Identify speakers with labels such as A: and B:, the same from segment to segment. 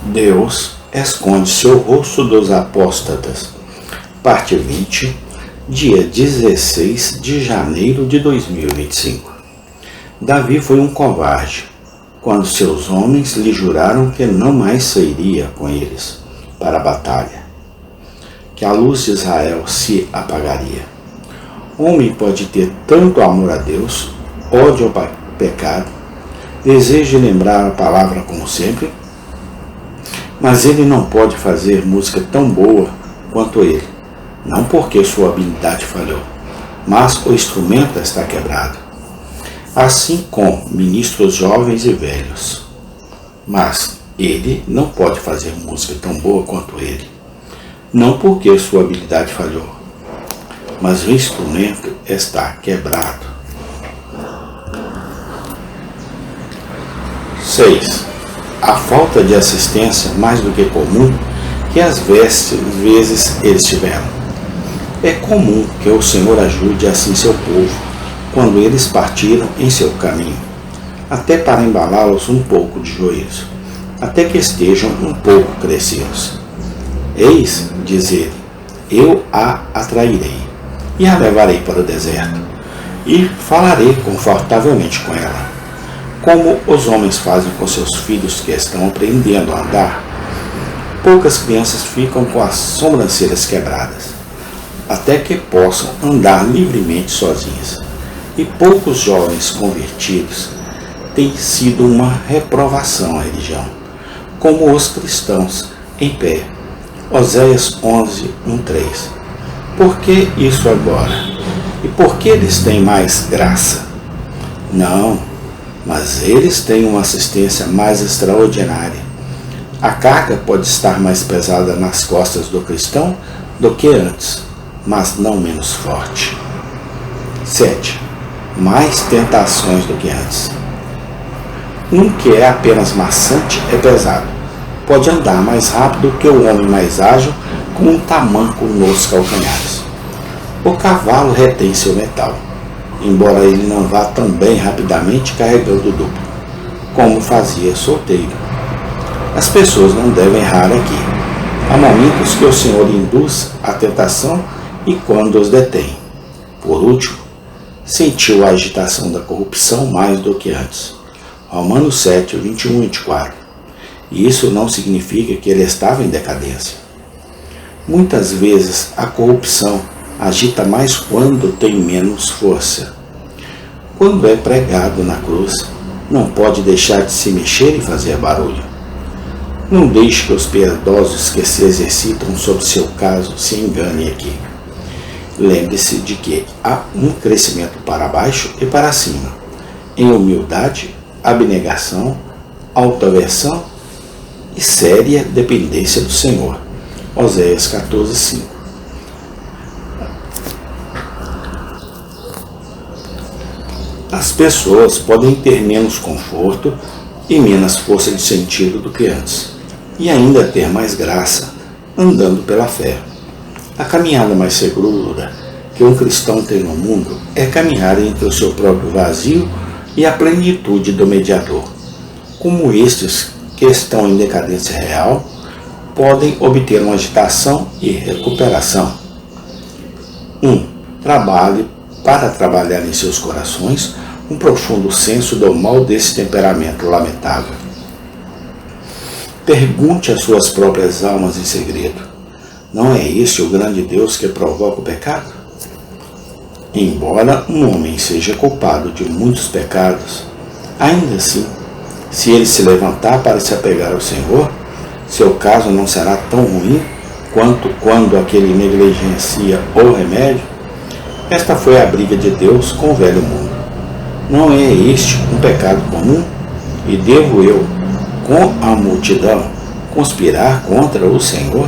A: Deus esconde seu rosto dos apóstatas. Parte 20, dia 16 de janeiro de 2025. Davi foi um covarde quando seus homens lhe juraram que não mais sairia com eles para a batalha, que a luz de Israel se apagaria. Homem pode ter tanto amor a Deus, ódio ao pecado, desejo de lembrar a palavra como sempre, mas ele não pode fazer música tão boa quanto ele, não porque sua habilidade falhou, mas o instrumento está quebrado. Assim como ministros jovens e velhos. Mas ele não pode fazer música tão boa quanto ele, não porque sua habilidade falhou, mas o instrumento está quebrado. 6. A falta de assistência mais do que comum que às vezes eles tiveram. É comum que o Senhor ajude assim seu povo quando eles partiram em seu caminho, até para embalá-los um pouco de joelhos, até que estejam um pouco crescidos. Eis, diz ele, eu a atrairei e a levarei para o deserto, e falarei confortavelmente com ela, como os homens fazem com seus filhos que estão aprendendo a andar. Poucas crianças ficam com as sobrancelhas quebradas, até que possam andar livremente sozinhas. E poucos jovens convertidos têm sido uma reprovação à religião, como os cristãos em pé. Oséias 11, 1-3. Por que isso agora? E por que eles têm mais graça? Não, mas eles têm uma assistência mais extraordinária. A carga pode estar mais pesada nas costas do cristão do que antes, mas não menos forte. 7. Mais tentações do que antes. Um que é apenas maçante é pesado. Pode andar mais rápido que o homem mais ágil com um tamanco nos calcanhares. O cavalo retém seu metal, embora ele não vá tão bem rapidamente carregando o duplo, como fazia solteiro. As pessoas não devem errar aqui. Há momentos que o Senhor induz a tentação e quando os detém. Por último, sentiu a agitação da corrupção mais do que antes. Romanos 7, 21 e 24. E isso não significa que ele estava em decadência. Muitas vezes a corrupção agita mais quando tem menos força. Quando é pregado na cruz, não pode deixar de se mexer e fazer barulho. Não deixe que os piedosos que se exercitam sobre seu caso se enganem aqui. Lembre-se de que há um crescimento para baixo e para cima, em humildade, abnegação, autoaversão e séria dependência do Senhor. Oséias 14, 5. As pessoas podem ter menos conforto e menos força de sentido do que antes, e ainda ter mais graça andando pela fé. A caminhada mais segura que um cristão tem no mundo é caminhar entre o seu próprio vazio e a plenitude do mediador. Como estes que estão em decadência real podem obter uma agitação e recuperação. 1. Trabalhe para trabalhar em seus corações um profundo senso do mal desse temperamento lamentável. Pergunte às suas próprias almas em segredo. Não é este o grande Deus que provoca o pecado? Embora um homem seja culpado de muitos pecados, ainda assim, se ele se levantar para se apegar ao Senhor, seu caso não será tão ruim quanto quando aquele negligencia o remédio. Esta foi a briga de Deus com o velho mundo. Não é este um pecado comum? E devo eu, com a multidão, conspirar contra o Senhor?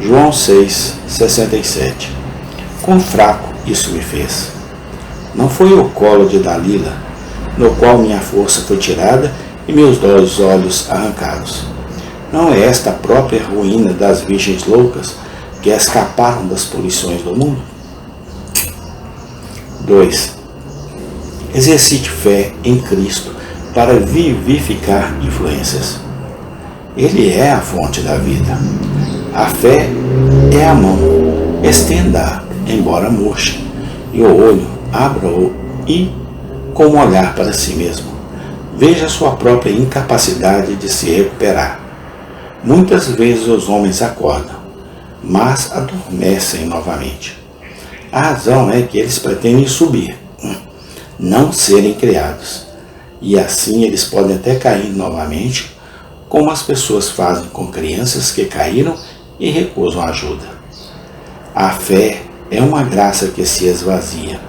A: João 6, 67. Quão fraco isso me fez. Não foi o colo de Dalila, no qual minha força foi tirada e meus 2 olhos arrancados. Não é esta a própria ruína das virgens loucas que escaparam das poluições do mundo? 2. Exercite fé em Cristo para vivificar influências. Ele é a fonte da vida. A fé é a mão, estenda, embora murcha, e o olho, abra-o e, com um olhar para si mesmo, veja sua própria incapacidade de se recuperar. Muitas vezes os homens acordam, mas adormecem novamente. A razão é que eles pretendem subir, não serem criados, e assim eles podem até cair novamente, como as pessoas fazem com crianças que caíram e recusam ajuda. A fé é uma graça que se esvazia.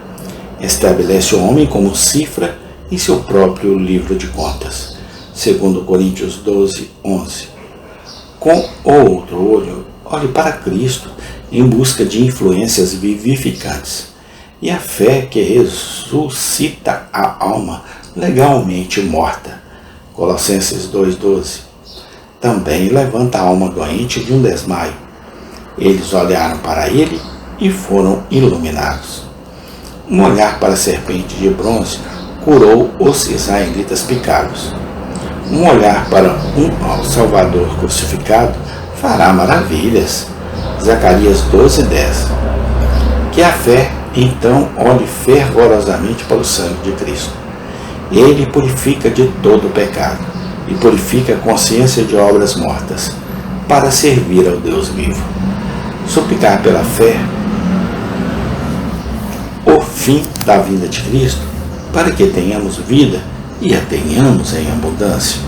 A: Estabelece o homem como cifra em seu próprio livro de contas. 2 Coríntios 12, 11. Com o outro olho, olhe para Cristo em busca de influências vivificantes. E a fé que ressuscita a alma legalmente morta. Colossenses 2,12. Também levanta a alma doente de um desmaio. Eles olharam para ele e foram iluminados. Um olhar para a serpente de bronze curou os israelitas picados. Um olhar para um Salvador crucificado fará maravilhas. Zacarias 12:10. Que a fé, então, olhe fervorosamente para o sangue de Cristo. Ele purifica de todo o pecado e purifica a consciência de obras mortas, para servir ao Deus vivo. Suplicar pela fé o fim da vinda de Cristo, para que tenhamos vida e a tenhamos em abundância.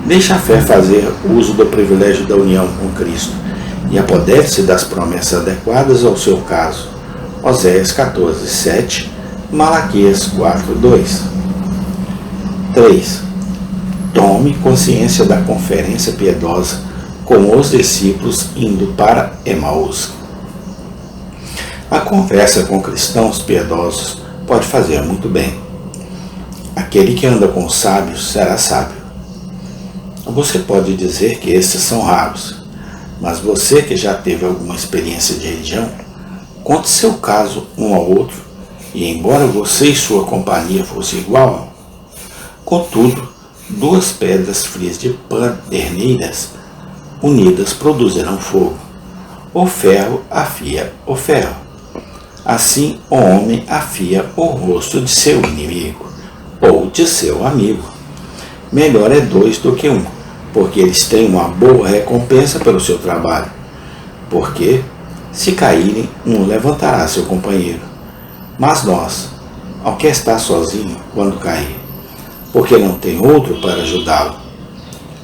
A: Deixe a fé fazer uso do privilégio da união com Cristo e apodere-se das promessas adequadas ao seu caso. Oséias 14:7, Malaquias 4:2. 3. Tome consciência da conferência piedosa com os discípulos indo para Emaús. A conversa com cristãos piedosos pode fazer muito bem. Aquele que anda com os sábios será sábio. Você pode dizer que esses são raros, mas você que já teve alguma experiência de religião, conte seu caso um ao outro, e embora você e sua companhia fossem igual, contudo, duas pedras frias de pederneiras unidas produzirão fogo. O ferro afia o ferro. Assim o homem afia o rosto de seu inimigo, ou de seu amigo. Melhor é dois do que um, porque eles têm uma boa recompensa pelo seu trabalho. Porque, se caírem, um levantará seu companheiro. Mas nós, ao que está sozinho quando cair, porque não tem outro para ajudá-lo.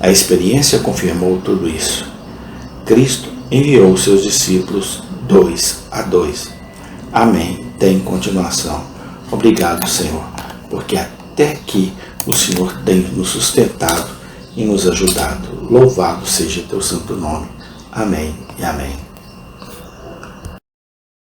A: A experiência confirmou tudo isso. Cristo enviou seus discípulos 2 a 2. Amém. Tem continuação. Obrigado, Senhor, porque até aqui o Senhor tem nos sustentado e nos ajudado. Louvado seja teu santo nome. Amém e amém.